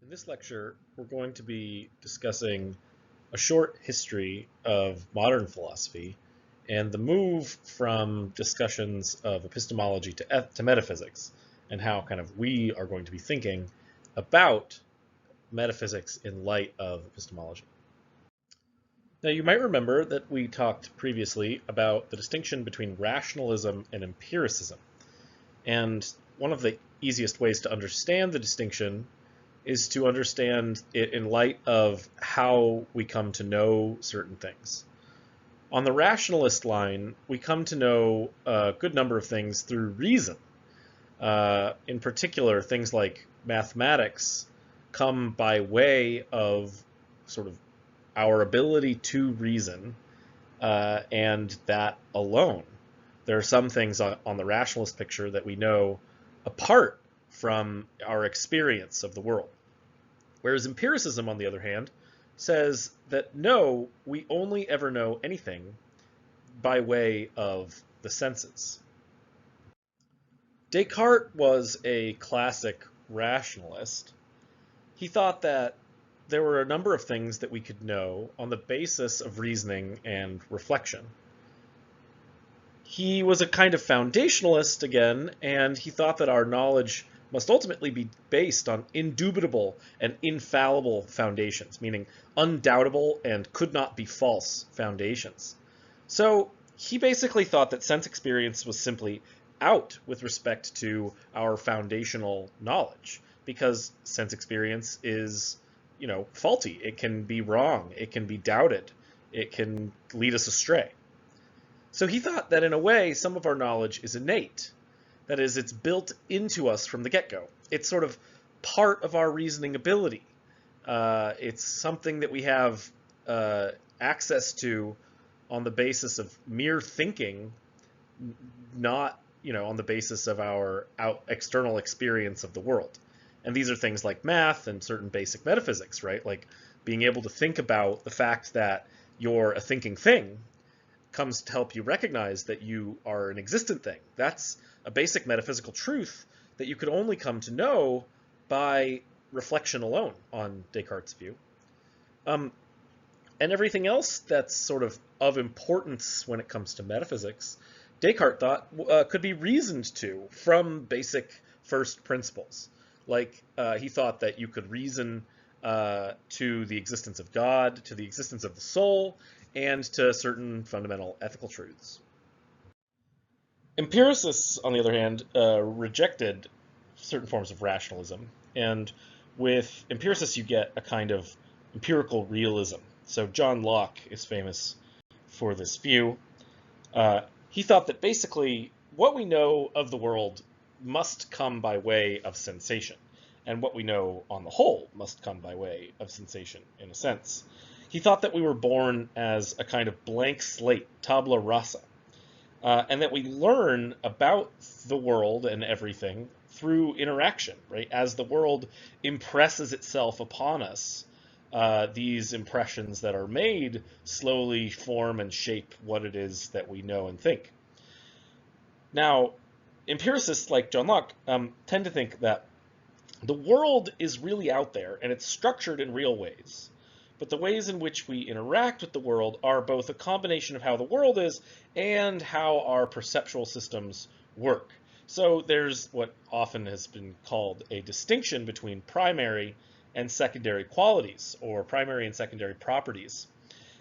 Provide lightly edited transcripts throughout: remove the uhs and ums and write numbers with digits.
In this lecture, we're going to be discussing a short history of modern philosophy and the move from discussions of epistemology to metaphysics, and how kind of we are going to be thinking about metaphysics in light of epistemology. Now, you might remember that we talked previously about the distinction between rationalism and empiricism. And one of the easiest ways to understand the distinction is to understand it in light of how we come to know certain things. On the rationalist line, we come to know a good number of things through reason. In particular, things like mathematics come by way of sort of our ability to reason, and that alone. There are some things on the rationalist picture that we know apart from our experience of the world. Whereas empiricism, on the other hand, says that no, we only ever know anything by way of the senses. Descartes was a classic rationalist. He thought that there were a number of things that we could know on the basis of reasoning and reflection. He was a kind of foundationalist again, and he thought that our knowledge must ultimately be based on indubitable and infallible foundations, meaning undoubtable and could not be false foundations. So he basically thought that sense experience was simply out with respect to our foundational knowledge, because sense experience is, faulty. It can be wrong. It can be doubted. It can lead us astray. So he thought that in a way, some of our knowledge is innate. That is, it's built into us from the get-go. It's sort of part of our reasoning ability. It's something that we have access to on the basis of mere thinking, not, on the basis of our external experience of the world. And these are things like math and certain basic metaphysics, right? Like being able to think about the fact that you're a thinking thing comes to help you recognize that you are an existent thing. That's a basic metaphysical truth that you could only come to know by reflection alone, on Descartes' view. And everything else that's sort of importance when it comes to metaphysics, Descartes thought could be reasoned to from basic first principles. Like he thought that you could reason to the existence of God, to the existence of the soul, and to certain fundamental ethical truths. Empiricists, on the other hand, rejected certain forms of rationalism, and with empiricists you get a kind of empirical realism. So John Locke is famous for this view. He thought that basically what we know of the world must come by way of sensation, and what we know on the whole must come by way of sensation, in a sense. He thought that we were born as a kind of blank slate, tabula rasa, and that we learn about the world and everything through interaction, right? As the world impresses itself upon us, these impressions that are made slowly form and shape what it is that we know and think. Now, empiricists like John Locke tend to think that the world is really out there and it's structured in real ways. But the ways in which we interact with the world are both a combination of how the world is and how our perceptual systems work. So there's what often has been called a distinction between primary and secondary qualities, or primary and secondary properties.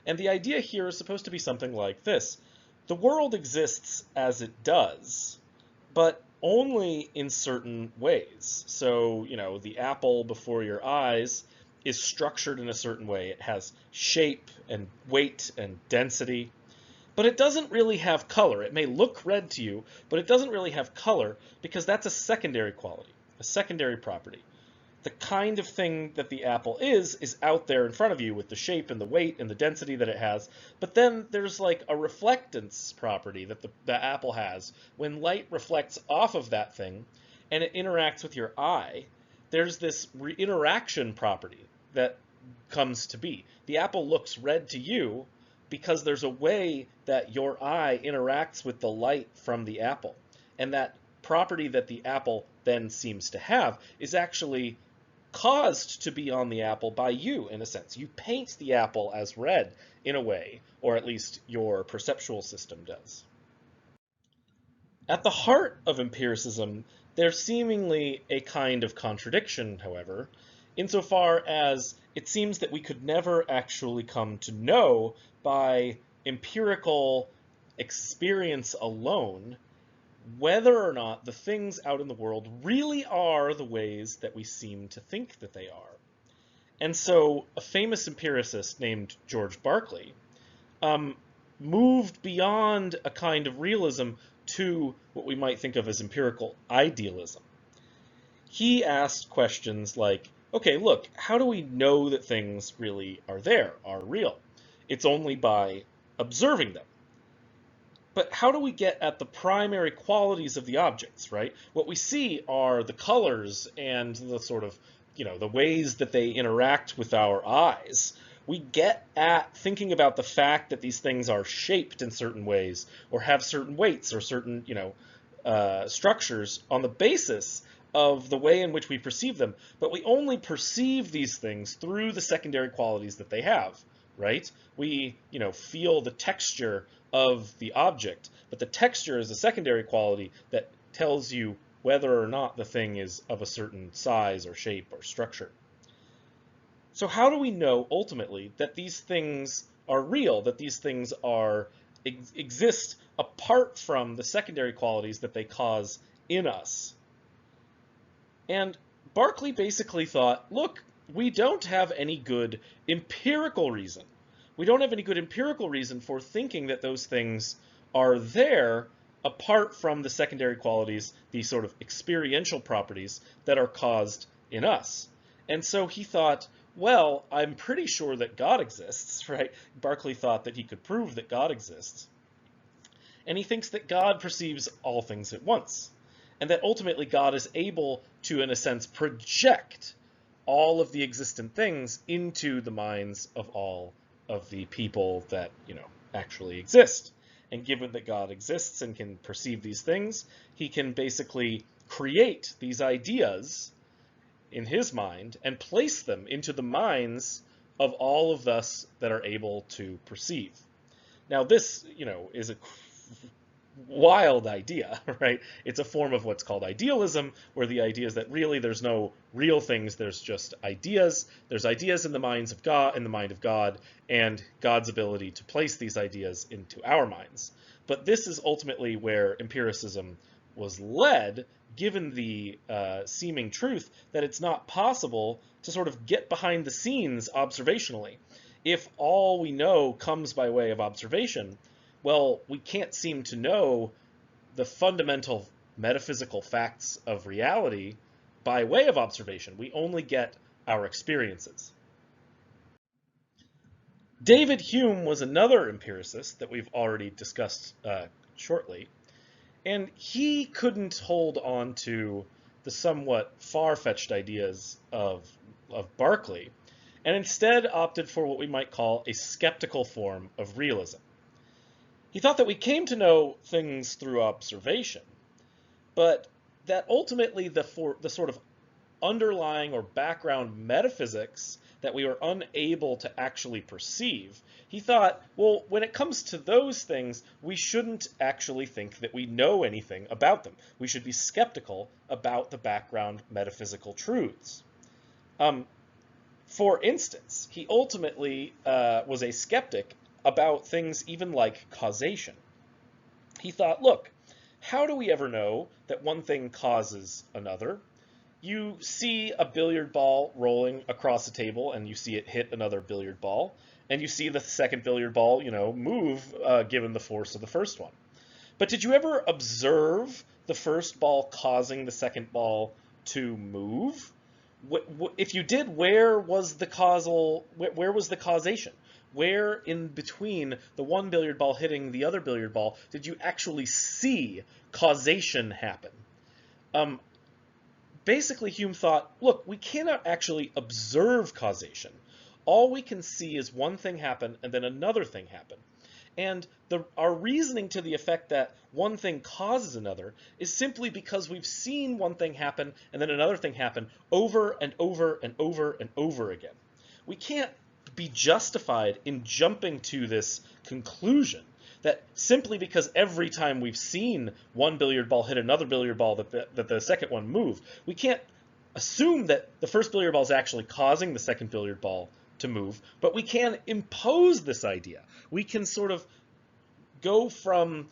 And the idea here is supposed to be something like this. The world exists as it does, but only in certain ways. So, the apple before your eyes is structured in a certain way. It has shape and weight and density, but it doesn't really have color. It may look red to you, but it doesn't really have color because that's a secondary quality, a secondary property. The kind of thing that the apple is out there in front of you with the shape and the weight and the density that it has, but then there's like a reflectance property that the apple has. When light reflects off of that thing and it interacts with your eye, there's this interaction property that comes to be. The apple looks red to you because there's a way that your eye interacts with the light from the apple. And that property that the apple then seems to have is actually caused to be on the apple by you, in a sense. You paint the apple as red, in a way, or at least your perceptual system does. At the heart of empiricism, there's seemingly a kind of contradiction, however, insofar as it seems that we could never actually come to know by empirical experience alone whether or not the things out in the world really are the ways that we seem to think that they are. And so a famous empiricist named George Berkeley moved beyond a kind of realism to what we might think of as empirical idealism. He asked questions like, okay, look, how do we know that things really are there, are real? It's only by observing them. But how do we get at the primary qualities of the objects, right? What we see are the colors and the sort of, the ways that they interact with our eyes. We get at thinking about the fact that these things are shaped in certain ways or have certain weights or certain, structures on the basis of the way in which we perceive them. But we only perceive these things through the secondary qualities that they have, right? We, feel the texture of the object, but the texture is a secondary quality that tells you whether or not the thing is of a certain size or shape or structure. So how do we know ultimately that these things are real, that these things exist apart from the secondary qualities that they cause in us? And Berkeley basically thought, look, we don't have any good empirical reason. We don't have any good empirical reason for thinking that those things are there apart from the secondary qualities, the sort of experiential properties that are caused in us. And so he thought, well, I'm pretty sure that God exists, right? Berkeley thought that he could prove that God exists. And he thinks that God perceives all things at once, and that ultimately God is able to, in a sense, project all of the existent things into the minds of all of the people that, actually exist. And given that God exists and can perceive these things, he can basically create these ideas in his mind and place them into the minds of all of us that are able to perceive. Now this, is a wild idea, right? It's a form of what's called idealism, where the idea is that really there's no real things, there's just ideas. There's ideas in the minds of God, in the mind of God, and God's ability to place these ideas into our minds. But this is ultimately where empiricism was led, given the seeming truth that it's not possible to sort of get behind the scenes observationally. If all we know comes by way of observation, well, we can't seem to know the fundamental metaphysical facts of reality by way of observation. We only get our experiences. David Hume was another empiricist that we've already discussed shortly, and he couldn't hold on to the somewhat far-fetched ideas of Berkeley, and instead opted for what we might call a skeptical form of realism. He thought that we came to know things through observation, but that ultimately the sort of underlying or background metaphysics that we were unable to actually perceive, he thought, well, when it comes to those things, we shouldn't actually think that we know anything about them. We should be skeptical about the background metaphysical truths. For instance, he ultimately was a skeptic about things even like causation. He thought, look, how do we ever know that one thing causes another? You see a billiard ball rolling across a table and you see it hit another billiard ball, and you see the second billiard ball, move given the force of the first one. But did you ever observe the first ball causing the second ball to move? If you did, where was the causation? Where in between the one billiard ball hitting the other billiard ball did you actually see causation happen? Basically, Hume thought, look, we cannot actually observe causation. All we can see is one thing happen and then another thing happen. And our reasoning to the effect that one thing causes another is simply because we've seen one thing happen and then another thing happen over and over and over and over again. We can't be justified in jumping to this conclusion that simply because every time we've seen one billiard ball hit another billiard ball that the second one moved, we can't assume that the first billiard ball is actually causing the second billiard ball to move, but we can impose this idea. We can sort of go from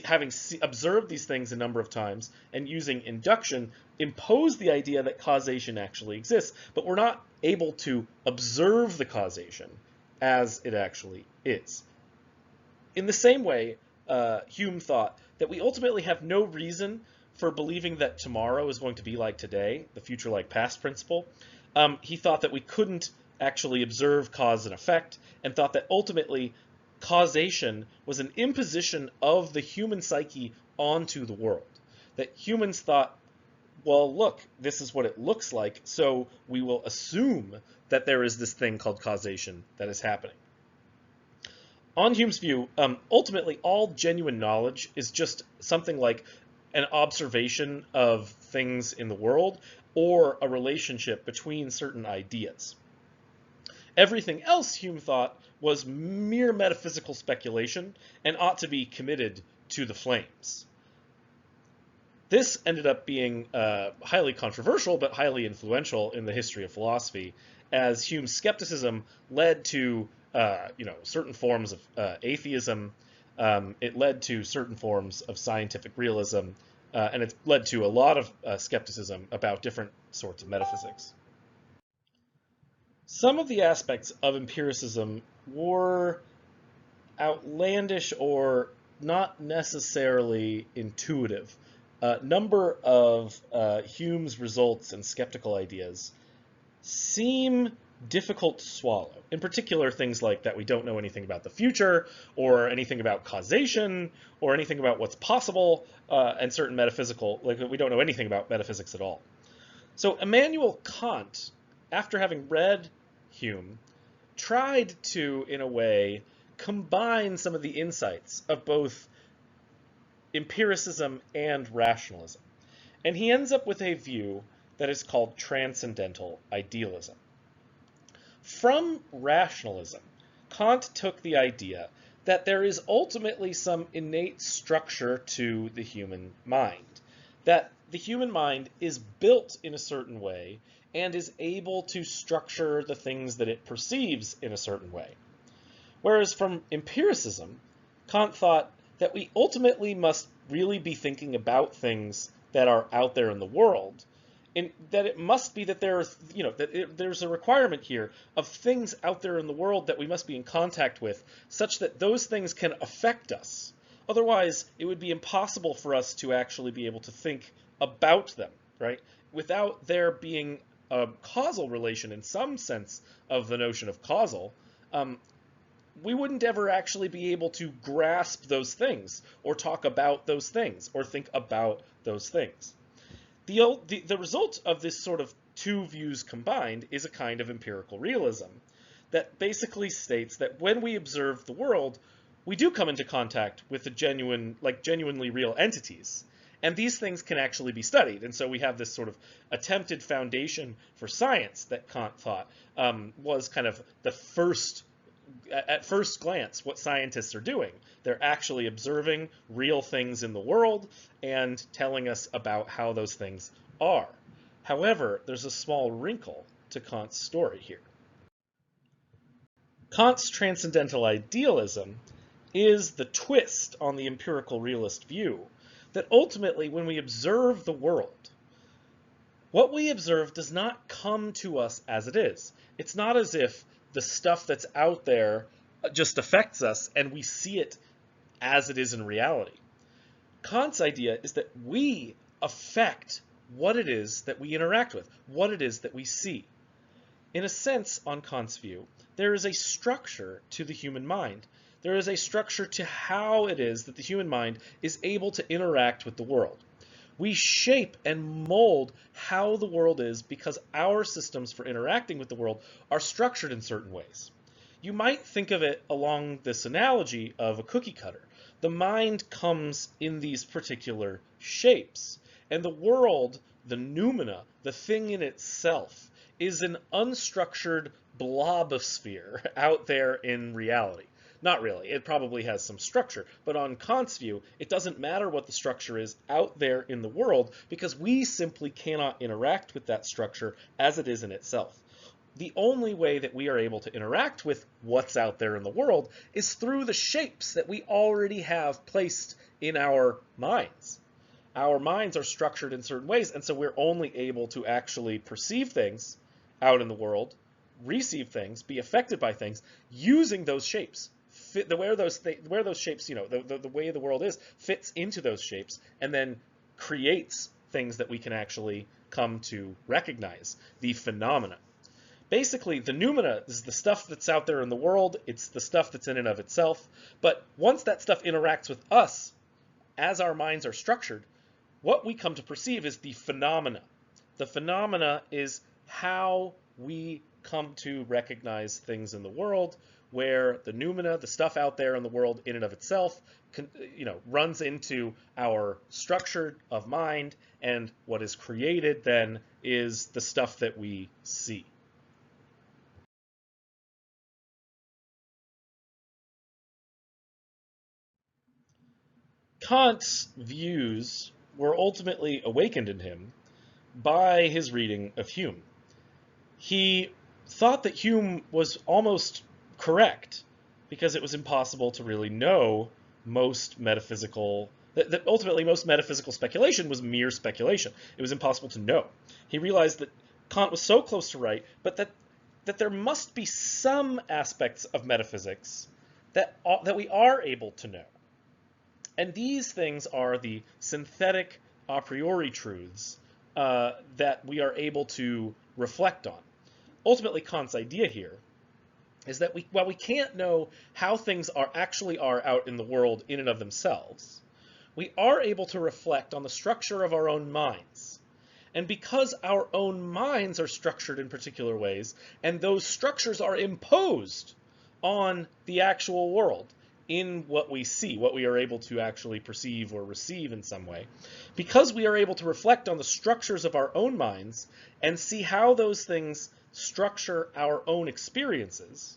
having observed these things a number of times and using induction, impose the idea that causation actually exists, but we're not able to observe the causation as it actually is. In the same way, Hume thought that we ultimately have no reason for believing that tomorrow is going to be like today, the future like past principle. He thought that we couldn't actually observe cause and effect, and thought that ultimately causation was an imposition of the human psyche onto the world. That humans thought, well, look, this is what it looks like, so we will assume that there is this thing called causation that is happening. On Hume's view, ultimately all genuine knowledge is just something like an observation of things in the world or a relationship between certain ideas. Everything else, Hume thought, was mere metaphysical speculation and ought to be committed to the flames. This ended up being highly controversial but highly influential in the history of philosophy, as Hume's skepticism led to certain forms of atheism. It led to certain forms of scientific realism, and it led to a lot of skepticism about different sorts of metaphysics. Some of the aspects of empiricism were outlandish or not necessarily intuitive. A number of Hume's results and skeptical ideas seem difficult to swallow. In particular, things like that we don't know anything about the future, or anything about causation, or anything about what's possible, and certain metaphysical, like we don't know anything about metaphysics at all. So Immanuel Kant, after having read Hume, tried to, in a way, combine some of the insights of both empiricism and rationalism. And he ends up with a view that is called transcendental idealism. From rationalism, Kant took the idea that there is ultimately some innate structure to the human mind, that the human mind is built in a certain way and is able to structure the things that it perceives in a certain way. Whereas from empiricism, Kant thought that we ultimately must really be thinking about things that are out there in the world, and that it must be that there's a requirement here of things out there in the world that we must be in contact with, such that those things can affect us. Otherwise, it would be impossible for us to actually be able to think about them, right? Without there being a causal relation in some sense of the notion of causal, we wouldn't ever actually be able to grasp those things, or talk about those things, or think about those things. The result of this sort of two views combined is a kind of empirical realism that basically states that when we observe the world, we do come into contact with the genuinely real entities. And these things can actually be studied. And so we have this sort of attempted foundation for science that Kant thought was kind of the first, at first glance, what scientists are doing. They're actually observing real things in the world and telling us about how those things are. However, there's a small wrinkle to Kant's story here. Kant's transcendental idealism is the twist on the empirical realist view, that ultimately when we observe the world, what we observe does not come to us as it is. It's not as if the stuff that's out there just affects us and we see it as it is in reality. Kant's idea is that we affect what it is that we interact with, what it is that we see. In a sense, on Kant's view, there is a structure to the human mind. There is a structure to how it is that the human mind is able to interact with the world. We shape and mold how the world is because our systems for interacting with the world are structured in certain ways. You might think of it along this analogy of a cookie cutter. The mind comes in these particular shapes, and the world, the noumena, the thing in itself, is an unstructured blobosphere out there in reality. Not really, it probably has some structure, but on Kant's view, it doesn't matter what the structure is out there in the world because we simply cannot interact with that structure as it is in itself. The only way that we are able to interact with what's out there in the world is through the shapes that we already have placed in our minds. Our minds are structured in certain ways, and so we're only able to actually perceive things out in the world, receive things, be affected by things, using those shapes. Where those shapes, the way the world is, fits into those shapes, and then creates things that we can actually come to recognize, the phenomena. Basically, the noumena is the stuff that's out there in the world. It's the stuff that's in and of itself. But once that stuff interacts with us, as our minds are structured, what we come to perceive is the phenomena. The phenomena is how we come to recognize things in the world, where the noumena, the stuff out there in the world in and of itself, runs into our structure of mind, and what is created then is the stuff that we see. Kant's views were ultimately awakened in him by his reading of Hume. He thought that Hume was almost correct because it was impossible to really know that ultimately most metaphysical speculation was mere speculation. It was impossible to know. He realized that Kant was so close to right, but that there must be some aspects of metaphysics that we are able to know. And these things are the synthetic a priori truths that we are able to reflect on. Ultimately, Kant's idea here is that while we can't know how things actually are out in the world in and of themselves, we are able to reflect on the structure of our own minds. And because our own minds are structured in particular ways, and those structures are imposed on the actual world, in what we see, what we are able to actually perceive or receive in some way. Because we are able to reflect on the structures of our own minds and see how those things structure our own experiences,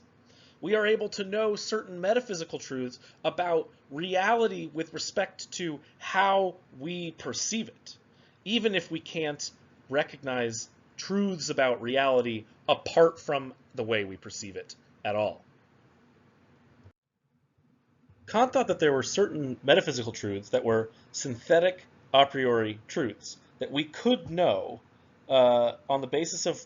we are able to know certain metaphysical truths about reality with respect to how we perceive it, even if we can't recognize truths about reality apart from the way we perceive it at all. Kant thought that there were certain metaphysical truths that were synthetic a priori truths that we could know on the basis of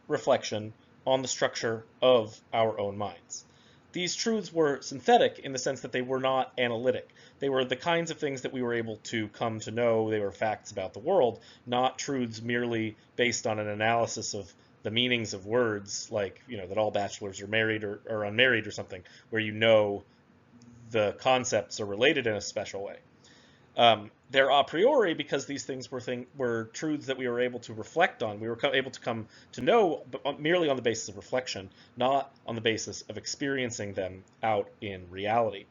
reflection on the structure of our own minds. These truths were synthetic in the sense that they were not analytic. They were the kinds of things that we were able to come to know. They were facts about the world, not truths merely based on an analysis of the meanings of words, like that all bachelors are married or unmarried or something, where the concepts are related in a special way. They're a priori because these things were truths that we were able to reflect on. We were able to come to know merely on the basis of reflection, not on the basis of experiencing them out in reality.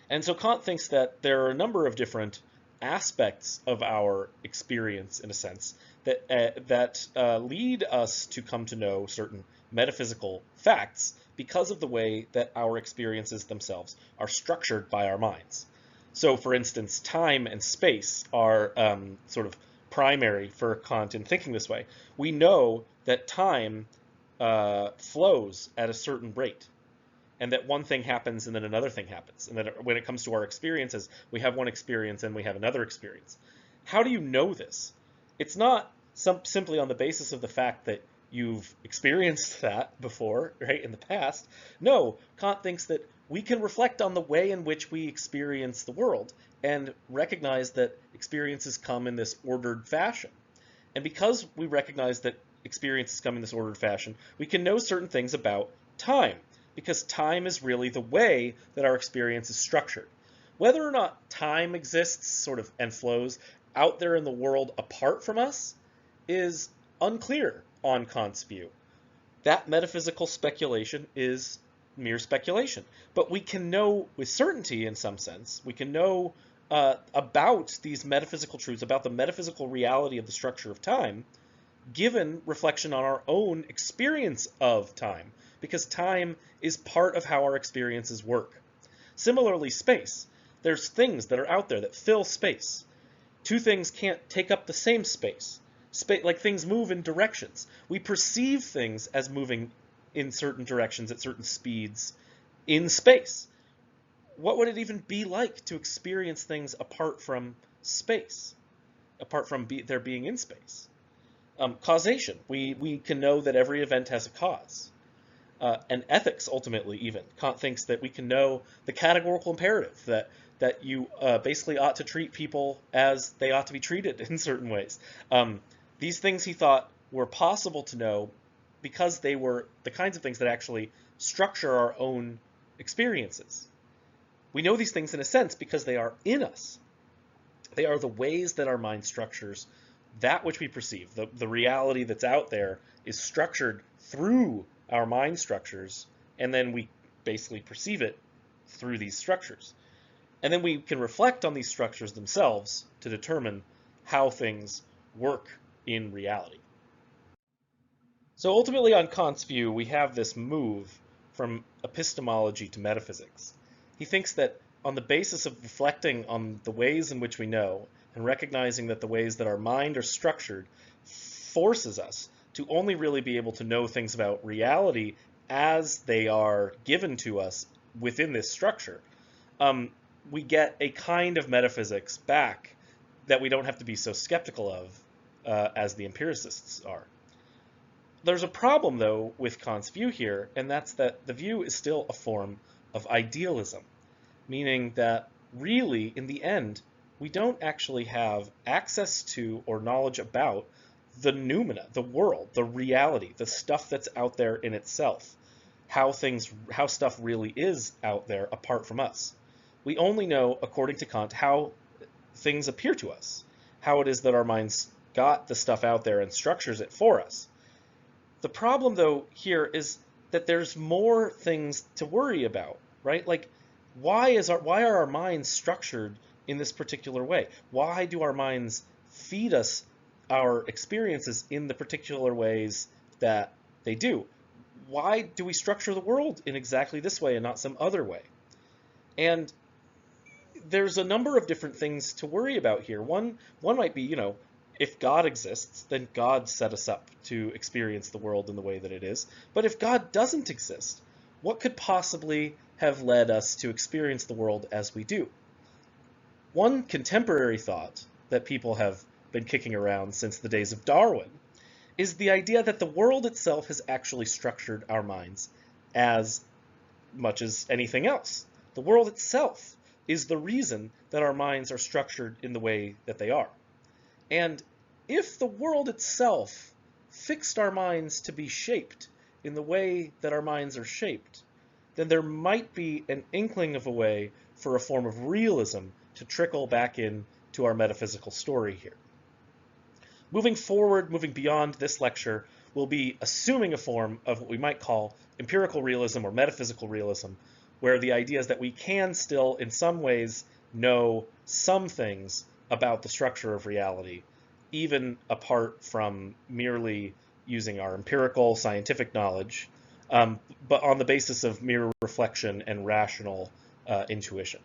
And so Kant thinks that there are a number of different aspects of our experience, in a sense, that lead us to come to know certain metaphysical facts because of the way that our experiences themselves are structured by our minds. So, for instance, time and space are sort of primary for Kant in thinking this way. We know that time flows at a certain rate, and that one thing happens and then another thing happens, and that when it comes to our experiences, we have one experience and we have another experience. How do you know this? It's not simply on the basis of the fact that you've experienced that before, right, in the past. No, Kant thinks that we can reflect on the way in which we experience the world and recognize that experiences come in this ordered fashion. And because we recognize that experiences come in this ordered fashion, we can know certain things about time, because time is really the way that our experience is structured. Whether or not time exists sort of and flows out there in the world apart from us is unclear on Kant's view. that metaphysical speculation is mere speculation. But we can know with certainty, in some sense, we can know about these metaphysical truths, about the metaphysical reality of the structure of time, given reflection on our own experience of time, because time is part of how our experiences work. Similarly, space. There's things that are out there that fill space. Two things can't take up the same space. Like things move in directions. We perceive things as moving in certain directions at certain speeds in space. What would it even be like to experience things apart from space, apart from there being in space? Causation. We can know that every event has a cause. And ethics, ultimately, even. Kant thinks that we can know the categorical imperative, that you basically ought to treat people as they ought to be treated in certain ways. These things he thought were possible to know because they were the kinds of things that actually structure our own experiences. We know these things in a sense because they are in us. They are the ways that our mind structures that which we perceive. The reality that's out there is structured through our mind structures, and then we basically perceive it through these structures. And then we can reflect on these structures themselves to determine how things work in reality. So ultimately, on Kant's view, we have this move from epistemology to metaphysics. He thinks that on the basis of reflecting on the ways in which we know and recognizing that the ways that our mind are structured forces us to only really be able to know things about reality as they are given to us within this structure, we get a kind of metaphysics back that we don't have to be so skeptical of as the empiricists are. There's a problem, though, with Kant's view here, and that's that the view is still a form of idealism, meaning that really, in the end, we don't actually have access to or knowledge about the noumena, the world, the reality, the stuff that's out there in itself, how stuff really is out there apart from us. We only know, according to Kant, how things appear to us, how it is that our minds got the stuff out there and structures it for us. The problem, though, here is that there's more things to worry about, right? Like, why are our minds structured in this particular way? Why do our minds feed us our experiences in the particular ways that they do? Why do we structure the world in exactly this way and not some other way? And there's a number of different things to worry about here. One might be, if God exists, then God set us up to experience the world in the way that it is. But if God doesn't exist, what could possibly have led us to experience the world as we do? One contemporary thought that people have been kicking around since the days of Darwin is the idea that the world itself has actually structured our minds as much as anything else. The world itself is the reason that our minds are structured in the way that they are. And if the world itself fixed our minds to be shaped in the way that our minds are shaped, then there might be an inkling of a way for a form of realism to trickle back in to our metaphysical story here. Moving forward, moving beyond this lecture, we'll be assuming a form of what we might call empirical realism or metaphysical realism, where the idea is that we can still, in some ways, know some things about the structure of reality, even apart from merely using our empirical scientific knowledge, but on the basis of mere reflection and rational intuition.